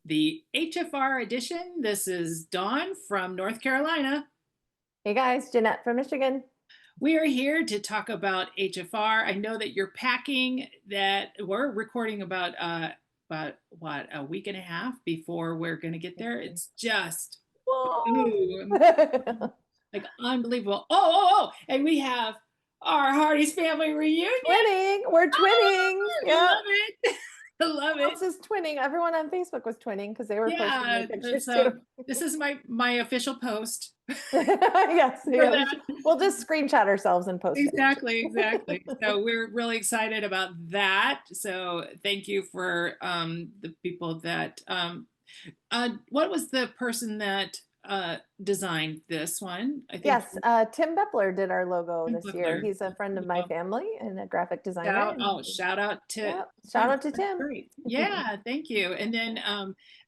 the HFR edition. This is Dawn from North Carolina. Hey guys, Jeanette from Michigan. We are here to talk about HFR. I know that you're packing, that we're recording about what, a week and a half before we're going to get there. It's just Whoa. ooh, like unbelievable. And we have our Hardy's family reunion. Twinning. We're twinning. I Yep. love it. I love Who it. else is twinning? Everyone on Facebook was twinning because they were posting their Yeah, pictures so too. this is my official post Yes, for yeah, that. we'll just screenshot ourselves and post it. Exactly. So we're really excited about that. So thank you for the people that what was the person that designed this one? I think Yes, Tim Bepler did our logo Tim this year. Butler. He's a friend of my family and a graphic designer. Shout out to Yeah, shout Tim. out to That's Tim. great. Yeah, thank you. And then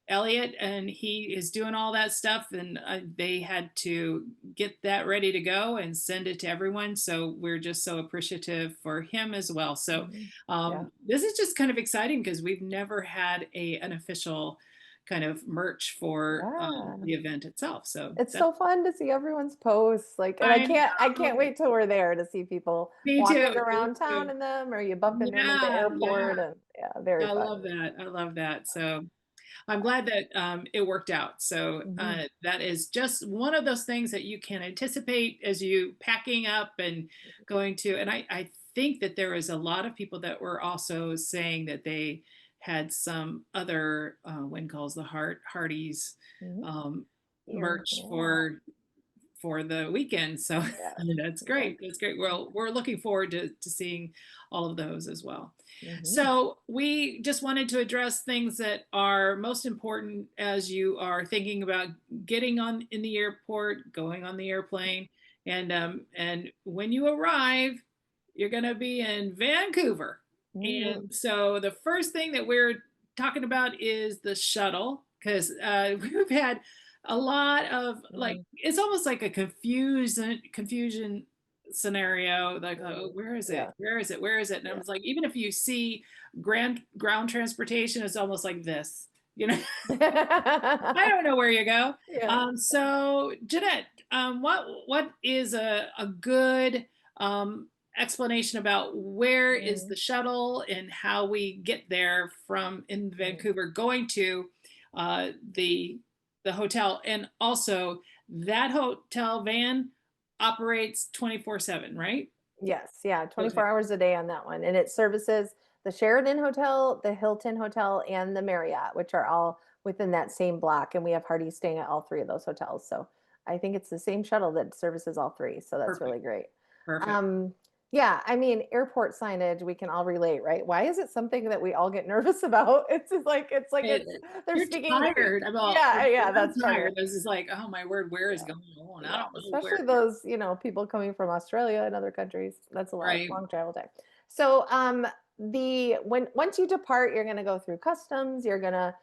Elliot, and he is doing all that stuff, and they had to get that ready to go and send it to everyone. So we're just so appreciative for him as well. So Yeah. this is just kind of exciting because we've never had an official kind of merch for Yeah. the event itself. So It's that's so fun to see everyone's posts. Like, and I I can't know. wait till we're there to see people Me walking too. Me around town too. in them, or you bump into them at the Yeah. airport, and yeah, very I fun. love that. I love that. So I'm glad that it worked out. So Hmm. that is just one of those things that you can anticipate as you packing up and going to. And I think that there is a lot of people that were also saying that they had some other when calls the Hardee's Hmm. Here, merch yeah, for the weekend. So yeah, that's yeah. great. That's great. Well, we're looking forward to seeing all of those as well. Hmm. So we just wanted to address things that are most important as you are thinking about getting on in the airport, going on the airplane, and when you arrive, you're going to be in Vancouver. And Hmm. so the first thing that we're talking about is the shuttle because we've had a lot of like it's almost like a confusion scenario like, oh, where is it, Yeah, where is it, and I yeah. was like, even if you see ground transportation, it's almost like this, I don't know where you go. Yeah. So Jeanette, what is a good explanation about where is Mm. the shuttle and how we get there from in Vancouver going to the hotel, and also that hotel van operates 24/7, right? Yes, yeah, Okay, 24 hours a day on that one. And it services the Sheridan Hotel, the Hilton Hotel, and the Marriott, which are all within that same block. And we have Hardy staying at all three of those hotels. So I think it's the same shuttle that services all three. So that's perfect, really great. perfect. Um, yeah, I mean, airport signage, we can all relate, right? Why is it something that we all get nervous about? It's just like they're You're speaking. tired. Yeah, yeah, I'm that's part of tired. it. This is like, oh my word, where is Yeah. going on? I Yeah, don't know especially where. those, people coming from Australia and other countries. That's a lot, Right. long travel time. So, the when once you depart, you're going to go through customs. You're going to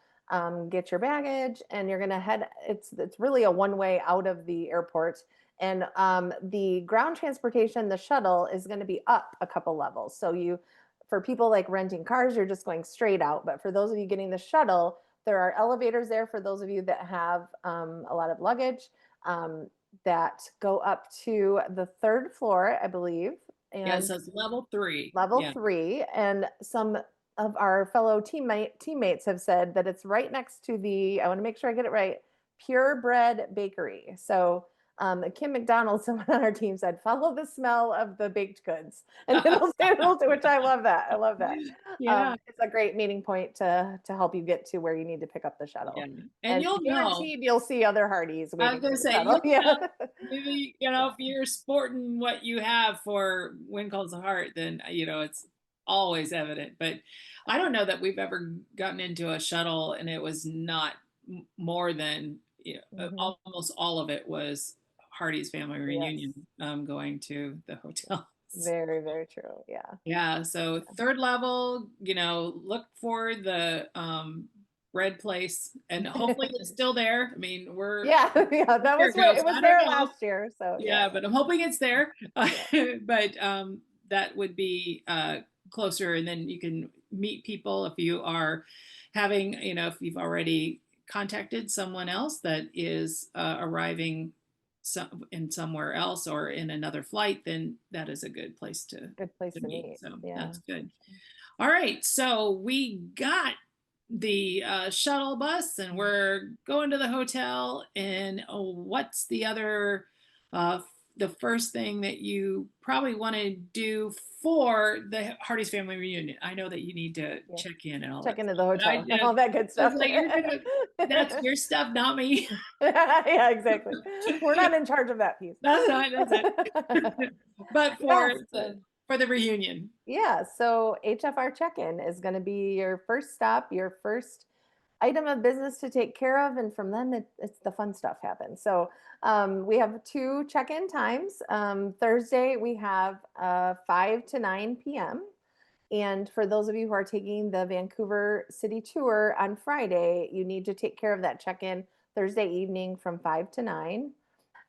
get your baggage, and you're going to head. It's really a one way out of the airport. And the ground transportation, the shuttle, is going to be up a couple levels. So for people like renting cars, you're just going straight out. But for those of you getting the shuttle, there are elevators there for those of you that have a lot of luggage. Um, that go up to the third floor, I believe, Yeah, it and says level 3. level Yeah. three. And some of our fellow teammates have said that it's right next to I want to make sure I get it right, Purebred Bakery. So Kim McDonald, someone on our team said, follow the smell of the baked goods. And it'll do, which I love that. I love that. Yeah. It's a great meeting point to help you get to where you need to pick up the Yeah. shuttle. And And you'll know. guaranteed you'll see other Hardees I was waiting gonna for the say shuttle. you'll Yeah. know. Maybe, if you're sporting what you have for When Calls the Heart, then it's always evident. But I don't know that we've ever gotten into a shuttle and it was not more than Hmm. almost all of it was Hardy's family reunion, Yes. going to the hotel. Very, very true. Yeah. Yeah, so third level, look for the bread place, and hopefully it's still there. I mean, we're Yeah. Yeah. That year was ago, where it so was I don't there know. last year. So yeah. Yeah, but I'm hoping it's there. Yeah. But that would be closer, and then you can meet people if you are having, if you've already contacted someone else that is arriving in somewhere else or in another flight, then that is a good place Good place to to meet. meet. So Yeah. that's good. All right, so we got the shuttle bus, and we're going to the hotel. And what's the other, uh, the first thing that you probably want to do for the Hardy's family reunion? I know that you need to Yeah. check in and all Check that into stuff, the but hotel and all that good I was stuff. like, that's your stuff, not me. Yeah, exactly. We're not in charge of that piece. That's it. But Yes. for the reunion, Yeah. So HFR check-in is going to be your first stop, your first item of business to take care of, and from then it's the fun stuff happens. So we have two check-in times. Thursday we have 5 to 9 p.m. And for those of you who are taking the Vancouver City Tour on Friday, you need to take care of that check-in Thursday evening from 5 to 9.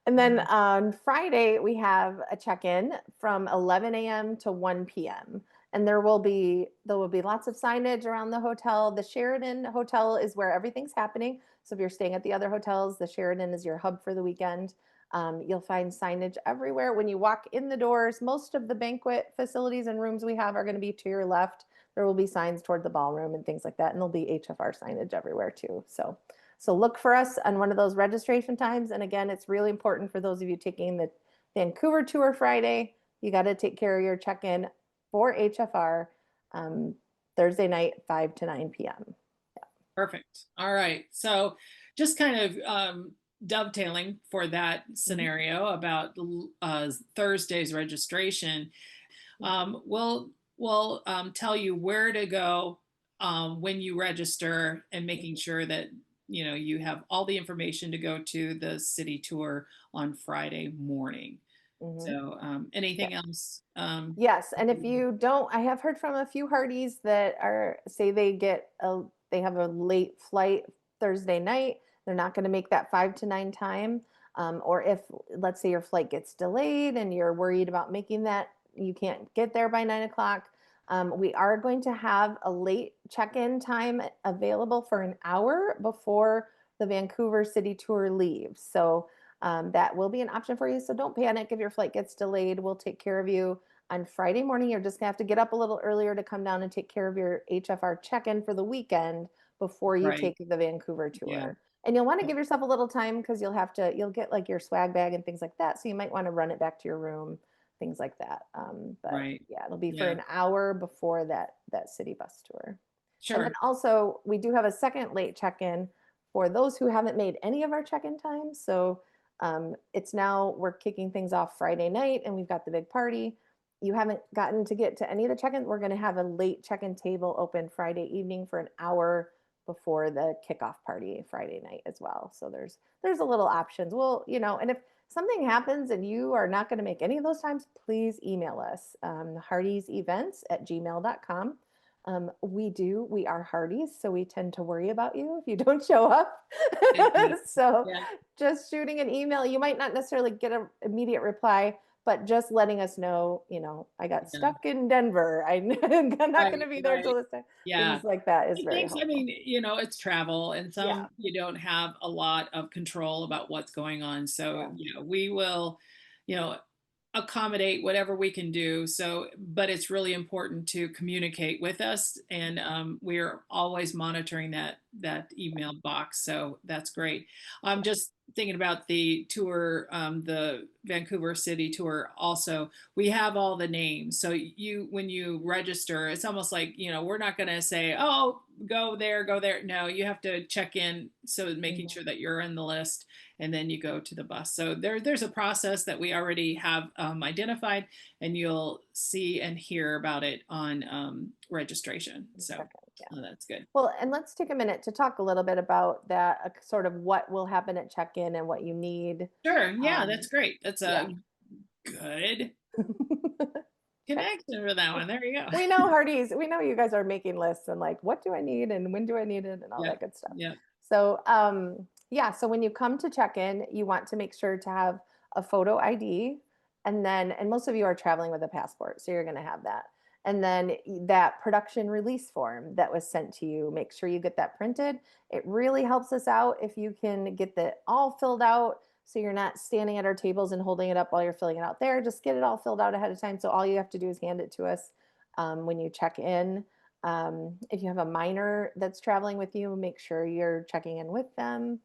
And then Mhm. on Friday, we have a check-in from 11 a.m. to 1 p.m. And there will be lots of signage around the hotel. The Sheridan Hotel is where everything's happening. So if you're staying at the other hotels, the Sheridan is your hub for the weekend. You'll find signage everywhere. When you walk in the doors, most of the banquet facilities and rooms we have are going to be to your left. There will be signs toward the ballroom and things like that. And there'll be HFR signage everywhere too. So look for us on one of those registration times. And again, it's really important for those of you taking the Vancouver tour Friday. You got to take care of your check-in for HFR um, Thursday night, 5 to 9 p.m. Perfect. All right. So just kind of dovetailing for that Mhm. scenario about Thursday's registration, we'll tell you where to go when you register, and making sure that you have all the information to go to the city tour on Friday morning. Mhm. So Yeah. anything else? Yes, and if you don't, I have heard from a few Hardees that are say they have a late flight Thursday night. They're not going to make that 5 to 9 time. Or if let's say your flight gets delayed and you're worried about making that, you can't get there by 9 o'clock. We are going to have a late check-in time available for an hour before the Vancouver City Tour leaves. So that will be an option for you. So don't panic if your flight gets delayed. We'll take care of you on Friday morning. You're just gonna have to get up a little earlier to come down and take care of your HFR check-in for the weekend before you Right. take the Vancouver Yeah. tour. And you'll want to give yourself a little time because you'll get like your swag bag and things like that. So you might want to run it back to your room, things like that. But Right. yeah, it'll be for Yeah. an hour before that city bus tour. And then Sure. also we do have a second late check-in for those who haven't made any of our check-in times. So it's now we're kicking things off Friday night and we've got the big party. You haven't gotten to get to any of the check-in. We're going to have a late check-in table open Friday evening for an hour before the kickoff party Friday night as well. So there's a little options. And if something happens and you are not going to make any of those times, please email us, hardysevents@gmail.com. We are Hardees, so we tend to worry about you if you don't show up. Exactly. So Yeah. just shooting an email, you might not necessarily get an immediate reply, but just letting us know, I got Yeah. stuck in Denver. I'm not going Right. to be there till Right. this time. Yeah. Things like that is I very think, helpful. it's travel, and Yeah. some you don't have a lot of control about what's going on. So, Yeah. we will, you know, accommodate whatever we can do. So, but it's really important to communicate with us, and we're always monitoring that email box. So that's great. I'm just thinking about the tour, the Vancouver City tour. Also, we have all the names. So when you register, it's almost like we're not going to say, "Oh, go there, go there." No, you have to check in, so making Mhm. sure that you're in the list, and then you go to the bus. So there's a process that we already have identified, and you'll see and hear about it on registration. So Second, yeah. that's good. Well, and let's take a minute to talk a little bit about that, sort of what will happen at check-in and what you need. Sure. Yeah, Um, that's great. That's yeah. a good Okay. connection for that one. There you go. We know Hardee's, we know you guys are making lists and like, what do I need and when do I need it and all Yeah. that good stuff. Yeah. So, yeah, so when you come to check in, you want to make sure to have a photo ID. And most of you are traveling with a passport, so you're going to have that. And then that production release form that was sent to you, make sure you get that printed. It really helps us out if you can get that all filled out, so you're not standing at our tables and holding it up while you're filling it out there. Just get it all filled out ahead of time. So all you have to do is hand it to us when you check in. If you have a minor that's traveling with you, make sure you're checking in with them.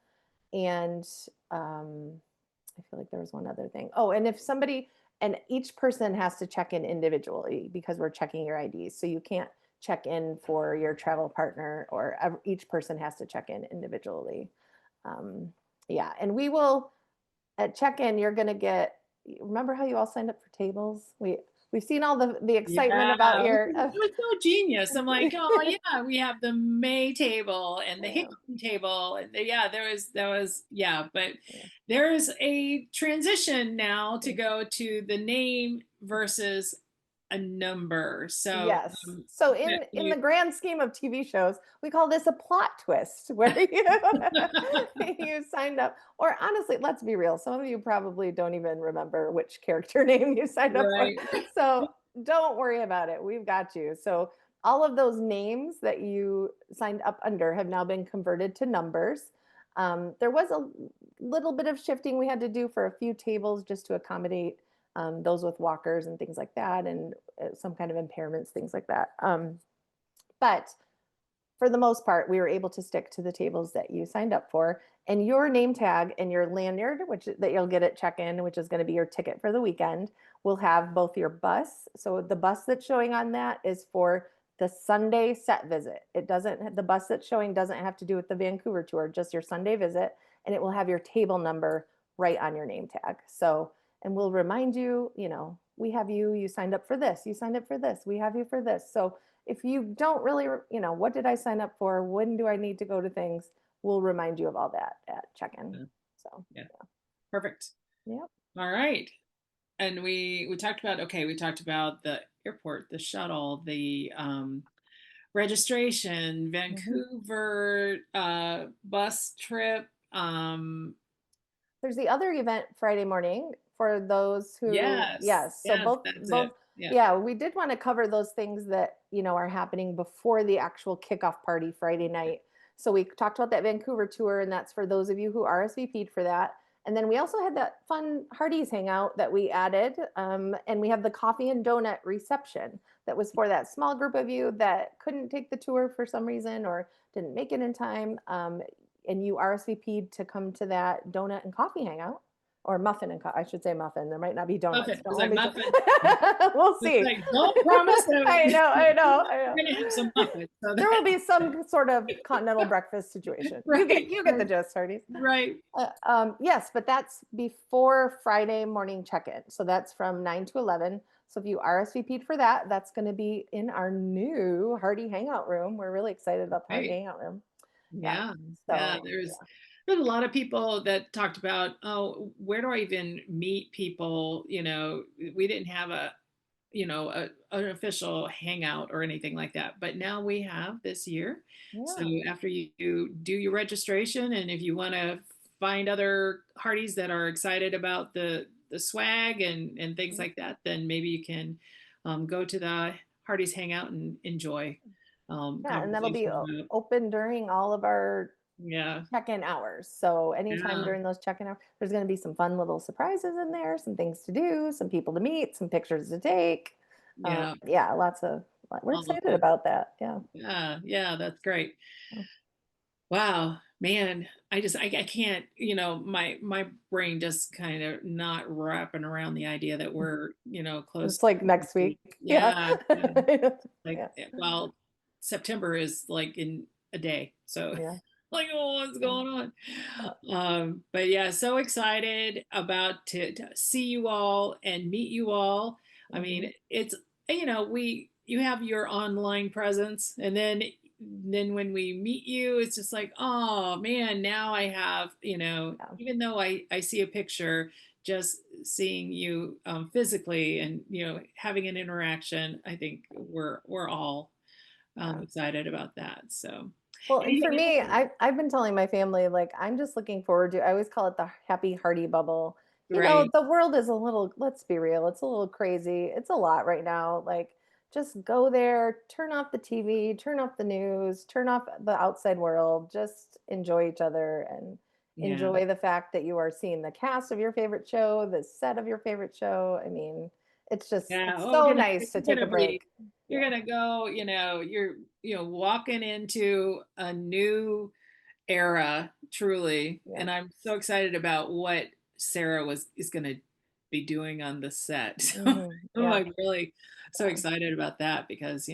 And I feel like there was one other thing. Oh, and if somebody, and each person has to check in individually because we're checking your IDs. So you can't check in for your travel partner, or each person has to check in individually. Um, yeah, and we will at check-in, you're going to get, remember how you all signed up for tables? We've seen all the excitement Yeah, about your it was so genius. I'm like, oh yeah, we have the May table and the yeah, Hickman table, and yeah, there was yeah, but yeah. there is a transition now to go to the name versus a number. So Yes. So that in you, the grand scheme of TV shows, we call this a plot twist where you you signed up. Or honestly, let's be real. Some of you probably don't even remember which character name you signed up for. right, So don't worry about it. We've got you. So all of those names that you signed up under have now been converted to numbers. There was a little bit of shifting we had to do for a few tables just to accommodate those with walkers and things like that, and some kind of impairments, things like that. But for the most part, we were able to stick to the tables that you signed up for. And your name tag and your lanyard, which that you'll get at check-in, which is going to be your ticket for the weekend, will have both your bus. So the bus that's showing on that is for the Sunday set visit. It doesn't, the bus that's showing doesn't have to do with the Vancouver tour, just your Sunday visit. And it will have your table number right on your name tag. So, and we'll remind you, we have you, you signed up for this, you signed up for this, we have you for this. So if you don't really, what did I sign up for? When do I need to go to things? We'll remind you of all that at check-in. So, yeah, perfect. yeah. Yep. All right. And we talked about, okay, we talked about the airport, the shuttle, the registration, Mhm. Vancouver bus trip. There's the other event Friday morning for those who, Yes, yes. So yes, both, that's it. both, Yeah. yeah, we did want to cover those things that, are happening before the actual kickoff party Friday night. So we talked about that Vancouver tour, and that's for those of you who RSVP'd for that. And then we also had that fun Hardee's hangout that we added. And we have the coffee and donut reception that was for that small group of you that couldn't take the tour for some reason or didn't make it in time. And you RSVP'd to come to that donut and coffee hangout, or muffin and I should say muffin. There might not be donuts. Muffin. Don't It's hold like me to. muffin. We'll It's see. like, don't promise that I know, I know, I we're know. gonna have some muffins. So There will that, be some sort of continental breakfast situation. You get right, you get the gist, Hardee's. right. Yes, but that's before Friday morning check-in. So that's from 9 to 11. So if you RSVP'd for that, that's going to be in our new Hardy Hangout room. We're really excited about the Hardy Right. Hangout room. Yeah. Yeah, yeah. So There's a lot of people that talked about, oh, where do I even meet people? We didn't have an official hangout or anything like that, but now we have this year. So yeah. after you do your registration, and if you want to find other Hardies that are excited about the swag and things Yeah. like that, then maybe you can go to the Hardies hangout and enjoy Yeah, and that'll be conversation about, open during all of our yeah, check-in hours. So anytime yeah, during those check-in hours, there's going to be some fun little surprises in there, some things to do, some people to meet, some pictures to take. yeah, Yeah, we're all of excited it. about that. Yeah. Yeah, yeah, that's great. Oh, Wow, man, I can't, my brain just kind of not wrapping around the idea that we're, close it's like next to, week. Yeah. yeah, yeah. Like, Yeah. well, September is like in a day. So Yeah. like, oh, what's Yeah. going on? But yeah, so excited about to see you all and meet you all. I Mhm. mean, it's, you have your online presence, and then when we meet you, it's just like, oh man, now I have, Yeah. even though I see a picture, just seeing you physically and having an interaction, I think we're all Yeah. excited about that. So Well, and for anything me, else? I've been telling my family, like, I'm just looking forward to, I always call it the happy hearty bubble. Right. The world is a little, let's be real, it's a little crazy. It's a lot right now. Like, just go there, turn off the TV, turn off the news, turn off the outside world, just enjoy each other and Yeah. enjoy the fact that you are seeing the cast of your favorite show, the set of your favorite show. I mean, Yeah. it's Oh, so nice to you're take a gonna be, break. you're Yeah. gonna go, you're, walking into a new era, truly. Yeah. And I'm so excited about what Sarah is going to be doing on the set. So I'm Yeah. like really so Yeah. excited about that because,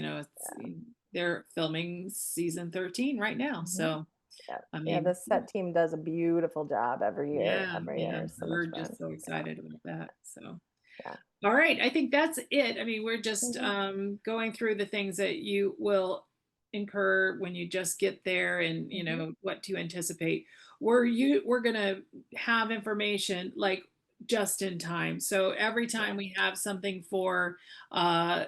they're filming season 13 right now. Mhm. So, Yeah. I Yeah, the mean, set team does a beautiful job every year. yeah, Every yeah. year. So much We're just fun. so Yeah. excited about that. So, Yeah. all right, I think that's it. I mean, we're just Mhm. going through the things that you will incur when you just get there, and Mhm. what to anticipate. We're gonna have information like just in time. So every Yeah. time we have something for uh,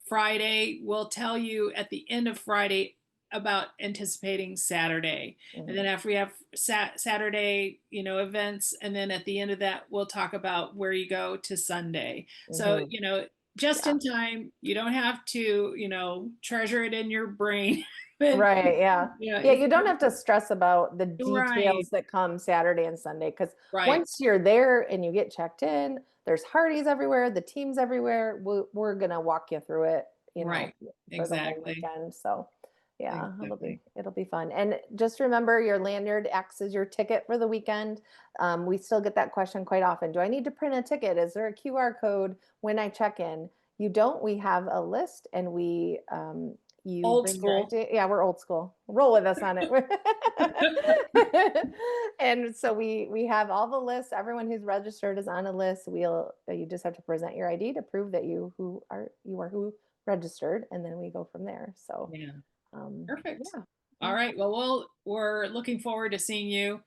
Friday, we'll tell you at the end of Friday about anticipating Saturday. And then Mhm. after we have Saturday, events, and then at the end of that, we'll talk about where you go to Sunday. So, Mhm. just Yeah. in time, you don't have to, treasure it in your brain. And, Right, yeah. yeah, Yeah, it's you don't have to stress about the right, details that come Saturday and Sunday because right, once you're there and you get checked in, there's Hardee's everywhere, the team's everywhere. We're gonna walk you through it, right. for the whole Exactly. weekend. So, yeah, Exactly. it'll be fun. And just remember, your lanyard acts as your ticket for the weekend. We still get that question quite often. Do I need to print a ticket? Is there a QR code when I check in? You don't. We have a list, and you Old bring your school. ID. Yeah, we're old school. Roll with us on it. And so we have all the lists. Everyone who's registered is on a list. You just have to present your ID to prove that you are who registered, and then we go from there. So Yeah. Perfect. yeah. All right. Well, we're looking forward to seeing you.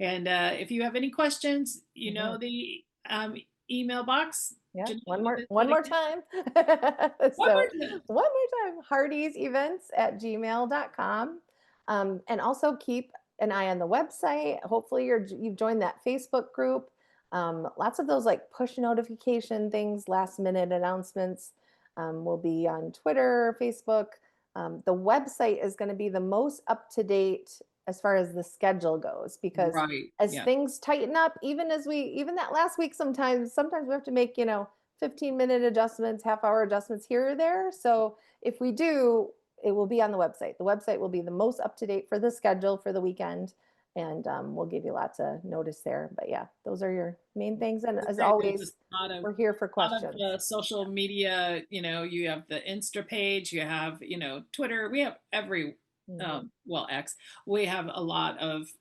And if you have any questions, Mm-hmm. the email box. Yeah, Janelle, one give more it one that more again. time. One So more time. one more time, hardeesevents@gmail.com. And also keep an eye on the website. Hopefully you've joined that Facebook group. Lots of those like push notification things, last minute announcements will be on Twitter, Facebook. The website is going to be the most up to date as far as the schedule goes because Right. as Yeah. things tighten up, even that last week, sometimes we have to make 15-minute adjustments, half hour adjustments here or there. So if we do, it will be on the website. The website will be the most up to date for the schedule for the weekend, and we'll give you lots of notice there. But yeah, those are your main things. And It's as great. There's just always, a lot of we're here for lot of questions. social media. You have the Insta page. You have Twitter. We have every Hmm. well, X. We have a lot of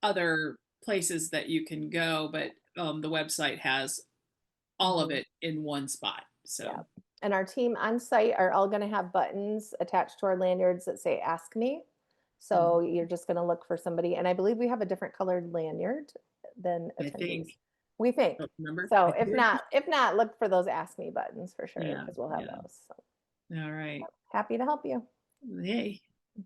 other places that you can go, but the website has all of Hmm. it in one spot. Yeah. So And our team on site are all going to have buttons attached to our lanyards that say "Ask Me." So mhm, you're just going to look for somebody. And I believe we have a different colored lanyard than I think. attendees. We think. Don't remember. So I think. if not, look for those "Ask Me" buttons for sure Yeah. because we'll have Yeah. those. So All right. happy to help you. Yay.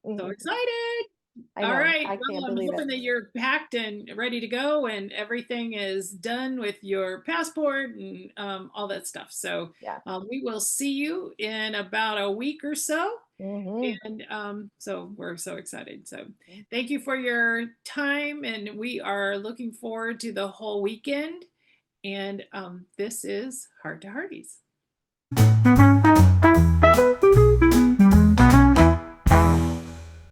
So excited. I All know. right. I Well, can't I'm believe it. hoping that you're packed and ready to go and everything is done with your passport and all that stuff. So Yeah. we will see you in about a week or so. Hmm. And so we're so excited. So thank you for your time. And we are looking forward to the whole weekend. And this is Heart to Hearties.